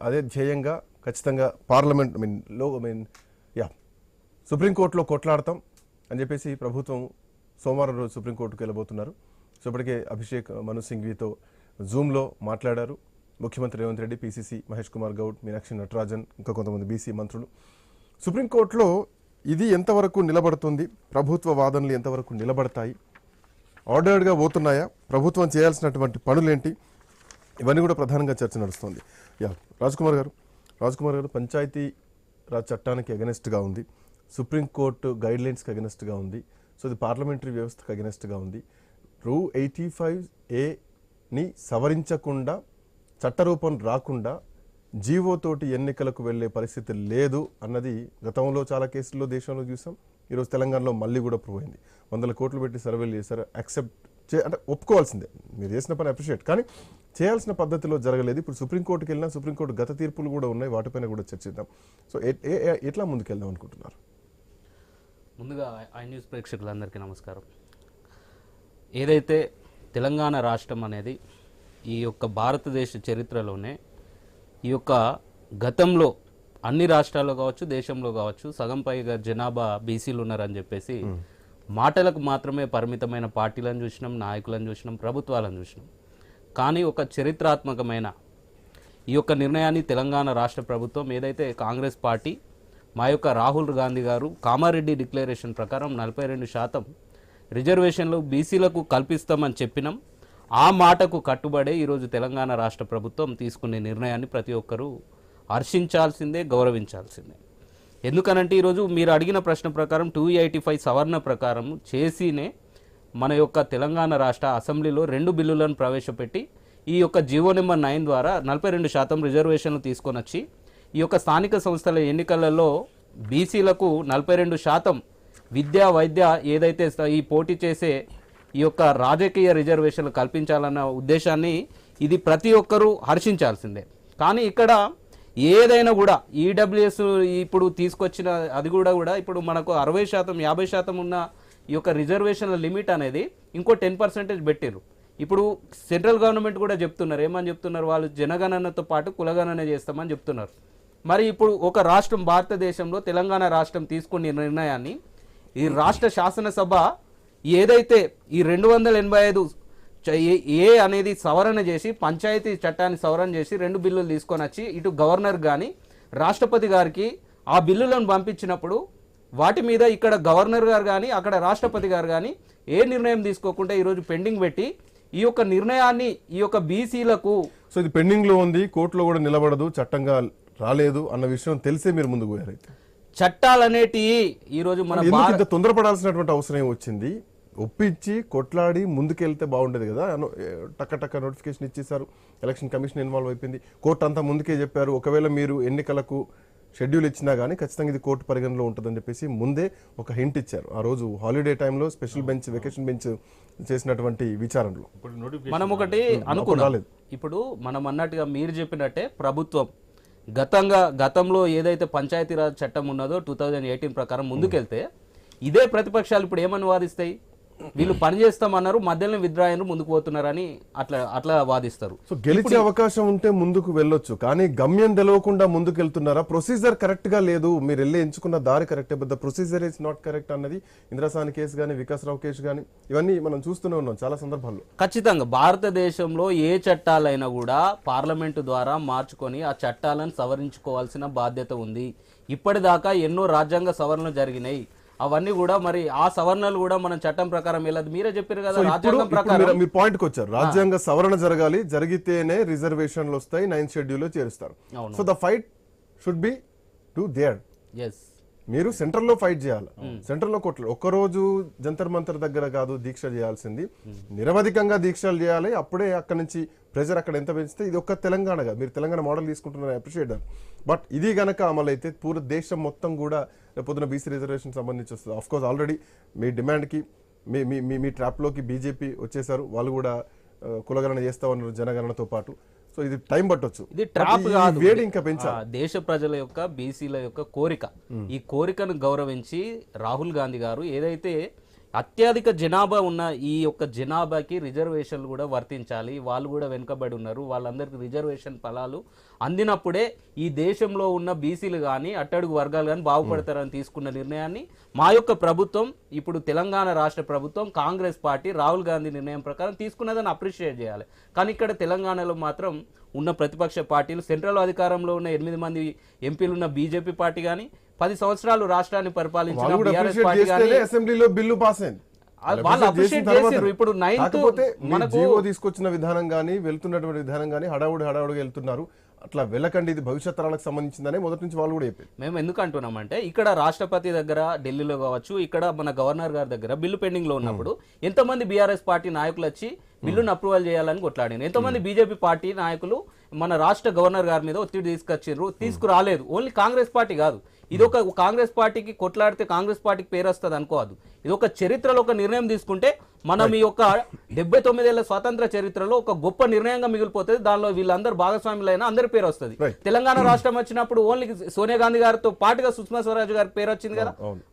అదే ధ్యేయంగా ఖచ్చితంగా పార్లమెంట్ యా సుప్రీంకోర్టులో కొట్లాడతాం అని చెప్పేసి ప్రభుత్వం సోమవారం రోజు సుప్రీంకోర్టుకు వెళ్ళబోతున్నారు. సో ఇప్పటికే అభిషేక్ మను సింఘ్వీతో జూమ్లో మాట్లాడారు ముఖ్యమంత్రి రేవంత్ రెడ్డి, పీసీసీ మహేష్ కుమార్ గౌడ్, మీనాక్షి నటరాజన్, ఇంకా కొంతమంది బీసీ మంత్రులు. సుప్రీంకోర్టులో ఇది ఎంతవరకు నిలబడుతుంది, ప్రభుత్వ వాదనలు ఎంతవరకు నిలబడతాయి, ఆర్డర్డ్గా పోతున్నాయా, ప్రభుత్వం చేయాల్సినటువంటి పనులేంటి, ఇవన్నీ కూడా ప్రధానంగా చర్చ నడుస్తుంది. యా రాజ్కుమార్ గారు పంచాయతీ రాజ్ చట్టానికి అగెనెస్ట్గా ఉంది, సుప్రీంకోర్టు గైడ్లైన్స్కి అగెనెస్ట్గా ఉంది, సో ఇది పార్లమెంటరీ వ్యవస్థకు అగెనెస్ట్గా ఉంది. రూల్ 85A సవరించకుండా, చట్టరూపం రాకుండా జీవోతోటి ఎన్నికలకు వెళ్లే పరిస్థితి లేదు అన్నది గతంలో చాలా కేసుల్లో దేశంలో చూసాం. ఈరోజు తెలంగాణలో మళ్ళీ కూడా ప్రూవ్ అయింది. 100 కోట్లు పెట్టి సర్వేలు చేశారు, అంటే ఒప్పుకోవాల్సిందే, మీరు చేసిన పని అప్రిషియేట్, కానీ చేయాల్సిన పద్ధతిలో జరగలేదు. ఇప్పుడు సుప్రీంకోర్టుకి వెళ్ళినా సుప్రీంకోర్టు గత తీర్పులు కూడా ఉన్నాయి, వాటిపైన కూడా చర్చిద్దాం. సో ఎట్లా ముందుకెళ్దాం అనుకుంటున్నారు? ముందుగా ఐ న్యూస్ ప్రేక్షకులందరికీ నమస్కారం. ఏదైతే తెలంగాణ రాష్ట్రం అనేది ఈ యొక్క భారతదేశ చరిత్రలోనే ఈ యొక్క గతంలో అన్ని రాష్ట్రాల్లో కావచ్చు, దేశంలో కావచ్చు, సగం పైగా జనాభా బీసీలు ఉన్నారని చెప్పేసి మాటలకు మాత్రమే పరిమితమైన పార్టీలను చూసినాం, నాయకులను చూసినాం, ప్రభుత్వాలను చూసినాం. కానీ ఒక చరిత్రాత్మకమైన ఈ యొక్క నిర్ణయాన్ని తెలంగాణ రాష్ట్ర ప్రభుత్వం, ఏదైతే కాంగ్రెస్ పార్టీ, మా యొక్క రాహుల్ గాంధీ గారు కామారెడ్డి డిక్లరేషన్ ప్రకారం 42% రిజర్వేషన్లు బీసీలకు కల్పిస్తామని చెప్పినాం, ఆ మాటకు కట్టుబడే ఈరోజు తెలంగాణ రాష్ట్ర ప్రభుత్వం తీసుకునే నిర్ణయాన్ని ప్రతి ఒక్కరూ హర్షించాల్సిందే, గౌరవించాల్సిందే. ఎందుకనంటే ఈరోజు మీరు అడిగిన ప్రశ్న ప్రకారం 285 సవరణ ప్రకారం చేసినే మన యొక్క తెలంగాణ రాష్ట్ర అసెంబ్లీలో 2 బిల్లులను ప్రవేశపెట్టి ఈ యొక్క జీవో నెంబర్ 9 ద్వారా 42% రిజర్వేషన్లు తీసుకొని వచ్చి ఈ యొక్క స్థానిక సంస్థల ఎన్నికలలో బీసీలకు 42% విద్యా వైద్య ఏదైతే ఈ పోటీ చేసే ఈ యొక్క రాజకీయ రిజర్వేషన్లు కల్పించాలన్న ఉద్దేశాన్ని ఇది ప్రతి ఒక్కరూ హర్షించాల్సిందే. కానీ ఇక్కడ ఏదైనా కూడా ఈడబ్ల్యూఎస్ ఇప్పుడు తీసుకొచ్చిన అది కూడా ఇప్పుడు మనకు 60%, 50% ఉన్న ఈ యొక్క రిజర్వేషన్ల లిమిట్ అనేది ఇంకో 10% పెట్టారు. ఇప్పుడు సెంట్రల్ గవర్నమెంట్ కూడా చెప్తున్నారు, ఏమని చెప్తున్నారు, వాళ్ళు జనగణనతో పాటు కులగణన చేస్తామని చెప్తున్నారు. మరి ఇప్పుడు ఒక రాష్ట్రం, భారతదేశంలో తెలంగాణ రాష్ట్రం తీసుకునే నిర్ణయాన్ని ఈ రాష్ట్ర శాసనసభ ఏదైతే ఈ 285 ఏ అనేది సవరణ చేసి, పంచాయతీ చట్టాన్ని సవరణ చేసి 2 బిల్లులు తీసుకొని వచ్చి ఇటు గవర్నర్ కానీ రాష్ట్రపతి గారికి ఆ బిల్లులను పంపించినప్పుడు వాటి మీద ఇక్కడ గవర్నర్ గారు కానీ అక్కడ రాష్ట్రపతి గారు కానీ ఏ నిర్ణయం తీసుకోకుండా ఈరోజు పెండింగ్ పెట్టి ఈ యొక్క నిర్ణయాన్ని ఈ యొక్క బీసీలకు, సో ఇది పెండింగ్ లో ఉంది, కోర్టులో కూడా నిలబడదు, చట్టంగా రాలేదు అన్న విషయం తెలిసే మీరు ముందుకు పోయారు. చట్టాలనేటివి ఈరోజు మన తొందరపడాల్సినటువంటి అవసరం వచ్చింది, ఒప్పించి కొట్లాడి ముందుకెళ్తే బాగుండేది కదా. టక్క నోటిఫికేషన్ ఇచ్చేశారు, ఎలక్షన్ కమిషన్ ఇన్వాల్వ్ అయిపోయింది, కోర్టు అంతా ముందుకే చెప్పారు, ఒకవేళ మీరు ఎన్నికలకు షెడ్యూల్ ఇచ్చినా కానీ ఖచ్చితంగా ఇది కోర్టు పరిగణలో ఉంటుందని చెప్పేసి ముందే ఒక హింట్ ఇచ్చారు. ఆ రోజు హాలిడే టైంలో స్పెషల్ బెంచ్, వెకేషన్ బెంచ్ చేసినటువంటి విచారణలో మనం ఒకటి అనుకున్నాం. ఇప్పుడు మనం అన్నట్టుగా మీరు చెప్పినట్టే ప్రభుత్వం గతంలో ఏదైతే పంచాయతీరాజ్ చట్టం ఉన్నదో 2018 ప్రకారం ముందుకెళ్తే ఇదే ప్రతిపక్షాలు ఇప్పుడు ఏమని వాదిస్తాయి, వీళ్ళు పని చేస్తామన్నారు, మధ్యలో విత్డ్రాయలు ముందుకు పోతున్నారని అట్లా వాదిస్తారు. సో గెలిచే అవకాశం ఉంటే ముందుకు వెళ్ళొచ్చు, కానీ గమ్యం తెలవకుండా ముందుకు వెళ్తున్నారా? ప్రొసీజర్ కరెక్ట్ గా లేదు, మీరు వెళ్ళి ఎంచుకున్న దారి కరెక్టే, but the procedure is not correct అన్నది ఇంద్రసాని కేసు కానీ, వికాసరావు కేసు కానీ, ఇవన్నీ మనం చూస్తూనే ఉన్నాం చాలా సందర్భాల్లో. ఖచ్చితంగా భారతదేశంలో ఏ చట్టాలైనా కూడా పార్లమెంటు ద్వారా మార్చుకొని ఆ చట్టాలను సవరించుకోవాల్సిన బాధ్యత ఉంది. ఇప్పటిదాకా ఎన్నో రాజ్యాంగ సవరణలు జరిగినాయి, అవన్నీ కూడా మరి ఆ సవరణలు కూడా మనం చట్టం ప్రకారం వెళ్ళదు. మీరే చెప్పారు కదా, రాజ్యాంగం ప్రకారం మీ పాయింట్ కి వచ్చారు, రాజ్యాంగ సవరణ జరగాలి, జరిగితేనే రిజర్వేషన్లు వస్తాయి, 9th షెడ్యూల్ చేరుస్తారు. So the fight should be to their. మీరు సెంట్రల్ లో ఫైట్ చేయాలి, సెంట్రల్ లో కొట్టాలి. ఒక్కరోజు జంతర్ మంతర్ దగ్గర కాదు దీక్ష చేయాల్సింది, నిరవధికంగా దీక్షలు చేయాలి. అప్పుడే అక్కడ నుంచి ప్రెజర్ అక్కడ ఎంత పెంచితే, ఇది ఒక్క తెలంగాణగా మీరు తెలంగాణ మోడల్ తీసుకుంటున్నారు, అప్రిషియేట్ దాట్. బట్ ఇది గనక అమలైతే పూర్వ దేశం మొత్తం కూడా రేపొద్దున బీసీ రిజర్వేషన్ సంబంధించి వస్తుంది. ఆఫ్ కోర్స్ ఆల్రెడీ మీ డిమాండ్కి మీ ట్రాప్లోకి బీజేపీ వచ్చేసారు, వాళ్ళు కూడా కులగణన చేస్తామన్నారు జనగణనతో పాటు. సో ఇది టైం పట్టొచ్చు, ఇది ట్రాప్ కాదు, వేడి ఇంకా పెంచాలి. దేశ ప్రజల యొక్క బీసీల యొక్క కోరిక, ఈ కోరికను గౌరవించి రాహుల్ గాంధీ గారు ఏదైతే అత్యధిక జనాభా ఉన్న ఈ యొక్క జనాభాకి రిజర్వేషన్లు కూడా వర్తించాలి. వాళ్ళు కూడా వెనుకబడి ఉన్నారు, వాళ్ళందరికీ రిజర్వేషన్ ఫలాలు అందినప్పుడే ఈ దేశంలో ఉన్న బీసీలు కానీ అట్టడుగు వర్గాలు కానీ బాగుపడతారని తీసుకున్న నిర్ణయాన్ని మా యొక్క ప్రభుత్వం, ఇప్పుడు తెలంగాణ రాష్ట్ర ప్రభుత్వం, కాంగ్రెస్ పార్టీ, రాహుల్ గాంధీ నిర్ణయం ప్రకారం తీసుకున్నదని అప్రిషియేట్ చేయాలి. కానీ ఇక్కడ తెలంగాణలో మాత్రం ఉన్న ప్రతిపక్ష పార్టీలు, సెంట్రల్ అధికారంలో ఉన్న 8 మంది ఎంపీలు ఉన్న బీజేపీ పార్టీ కానీ 10 సంవత్సరాలు రాష్ట్రాన్ని పరిపాలించిన బీఆర్ఎస్ పార్టీ కానీ అసెంబ్లీలో బిల్లు పాస్ అయింది. వాళ్ళు అప్రిషియేట్ చేశారు. ఇప్పుడు 9th మనకు జీవో తీసుకొచ్చిన విధానం కానీ వెళ్తున్నటువంటి విధానం కానీ హడావుడిగా వెళ్తున్నారు. అట్లా వెళ్ళకండి, ఇది భవిష్యత్ తరాలకు సంబంధించిందనే మొదటి నుంచి వాళ్ళు కూడా చెప్పారు. మేము ఎందుకు అంటున్నామంటే ఇక్కడ రాష్ట్రపతి దగ్గర ఢిల్లీలో కావచ్చు, ఇక్కడ మన గవర్నర్ గారి దగ్గర బిల్లు పెండింగ్ లో ఉన్నప్పుడు ఎంతమంది బీఆర్ఎస్ పార్టీ నాయకులు వచ్చి బిల్లును అప్రూవల్ చేయాలని కొట్లాడారు. ఎంతమంది బీజేపీ పార్టీ నాయకులు మన రాష్ట్ర గవర్నర్ గారి మీద ఒత్తిడి తీసుకురాలేదు. ఓన్లీ కాంగ్రెస్ పార్టీ కాదు, ఇది ఒక కాంగ్రెస్ పార్టీకి కొట్లాడితే కాంగ్రెస్ పార్టీకి పేరు వస్తుంది అనుకోవద్దు. ఇది ఒక చరిత్రలో ఒక నిర్ణయం తీసుకుంటే మనం ఈ యొక్క 79 ఏళ్ల స్వాతంత్ర చరిత్రలో ఒక గొప్ప నిర్ణయంగా మిగిలిపోతుంది. దానిలో వీళ్ళందరూ భాగస్వాములైనా అందరి పేరు వస్తుంది. తెలంగాణ రాష్ట్రం వచ్చినప్పుడు ఓన్లీ సోనియా గాంధీ గారితో పాటుగా సుష్మా స్వరాజ్ గారి పేరు వచ్చింది కదా.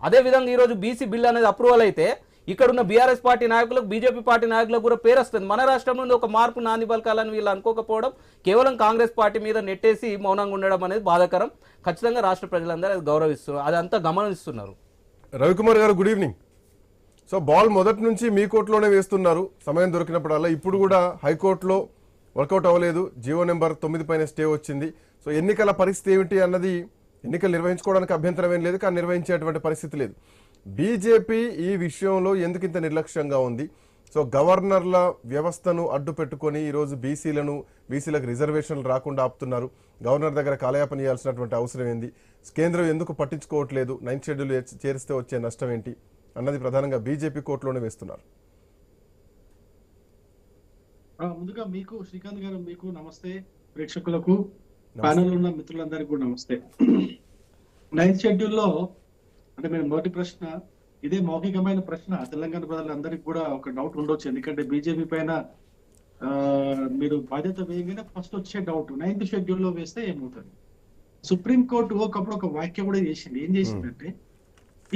అదే విధంగా ఈ రోజు బీసీ బిల్ అనేది అప్రూవల్ అయితే ఇక్కడ ఉన్న బీఆర్ఎస్ పార్టీ నాయకులకు, బీజేపీ పార్టీ నాయకులకు కూడా పేరు వస్తుంది. మన రాష్ట్రం నుండి ఒక మార్పు నాంది పలకాలని వీళ్ళు అనుకోకపోవడం, కేవలం కాంగ్రెస్ పార్టీ మీద నెట్టేసి మౌనంగా ఉండడం అనేది బాధాకరం. ఖచ్చితంగా రాష్ట్ర ప్రజలందరూ అది గౌరవిస్తున్నారు, అదంతా గమనిస్తున్నారు. రవికుమార్ గారు, గుడ్ ఈవినింగ్. సో బాల్ మొదటి నుంచి మీ కోర్టులోనే వేస్తున్నారు సమయం దొరికినప్పుడల్లా. ఇప్పుడు కూడా హైకోర్టులో వర్కౌట్ అవ్వలేదు, జీవో నెంబర్ 9 పైన స్టే వచ్చింది. సో ఎన్నికల పరిస్థితి ఏమిటి అన్నది, ఎన్నికలు నిర్వహించుకోవడానికి అభ్యంతరం ఏం లేదు, కానీ నిర్వహించేటువంటి పరిస్థితి లేదు. బీజేపీ ఈ విషయంలో ఎందుకు ఇంత నిర్లక్ష్యంగా ఉంది? సో గవర్నర్ల వ్యవస్థను అడ్డు పెట్టుకొని ఈరోజు బీసీలకు రిజర్వేషన్లు రాకుండా ఆపుతున్నారు. గవర్నర్ దగ్గర కాలయాపన చేయాల్సినటువంటి అవసరం ఏంది? కేంద్రం ఎందుకు పట్టించుకోవట్లేదు? 9th షెడ్యూల్ చేరిస్తే వచ్చే నష్టం ఏంటి అన్నది ప్రధానంగా బీజేపీ కోర్టులోనే వేస్తున్నారు. ముందుగా మీకు శ్రీకాంత్ గారు, మీకు నమస్తే. ప్రేక్షకులకు, ప్యానెల్ ఉన్న మిత్రులందరికీ కూడా నమస్తే. 9th షెడ్యూల్లో అంటే మేము మొదటి ప్రశ్న, ఇదే మౌఖికమైన ప్రశ్న. తెలంగాణ ప్రజలందరికీ కూడా ఒక డౌట్ ఉండొచ్చు, ఎందుకంటే బీజేపీ పైన మీరు బాధ్యత వేయగానే ఫస్ట్ వచ్చే డౌట్ 9th షెడ్యూల్లో వేస్తే ఏమవుతుంది. సుప్రీంకోర్టు ఒకప్పుడు ఒక వ్యాఖ్య కూడా చేసింది. ఏం చేసిందంటే,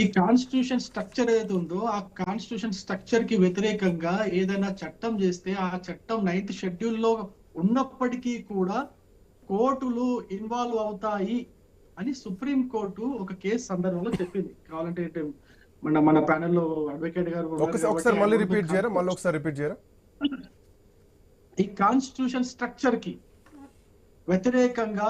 ఈ కాన్స్టిట్యూషన్ స్ట్రక్చర్ ఏదైతే ఉందో ఆ కాన్స్టిట్యూషన్ స్ట్రక్చర్ కి వ్యతిరేకంగా ఏదైనా చట్టం చేస్తే ఆ చట్టం 9th షెడ్యూల్లో ఉన్నప్పటికీ కూడా కోర్టులు ఇన్వాల్వ్ అవుతాయి అని సుప్రీం కోర్టు ఒక కేసు సందర్భంలో చెప్పింది. కావాలంటే మన ప్యానెల్లో అడ్వకేట్ గారు ఒకసారి మళ్ళీ రిపీట్ చేయరా? ఈ కాన్స్టిట్యూషన్ స్ట్రక్చర్ కి వ్యతిరేకంగా